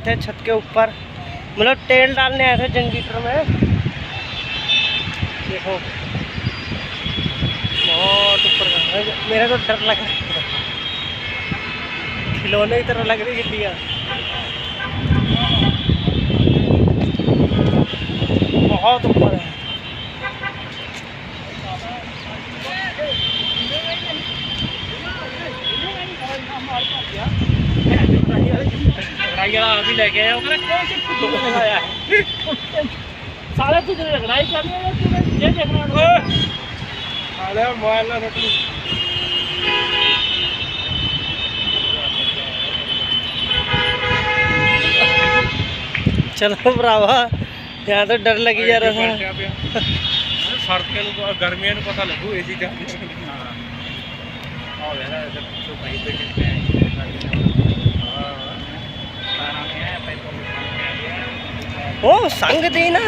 थे छत के ऊपर, मतलब तेल डालने आए थे जनरेटर में। देखो बहुत ऊपर, मेरा तो डर लग रहा है, खिलौने की तरह लग रही गिट्टियाँ। बहुत ऊपर है। अभी लेके आया साले तुझे लड़ाई करनी है, ये देखना मोबाइल ना रोटी। चलो भरावा, यहाँ तो डर लगी जा रहा है। सर्दियों गर्मियों में पता लगू ए चीज़ ओ संग देना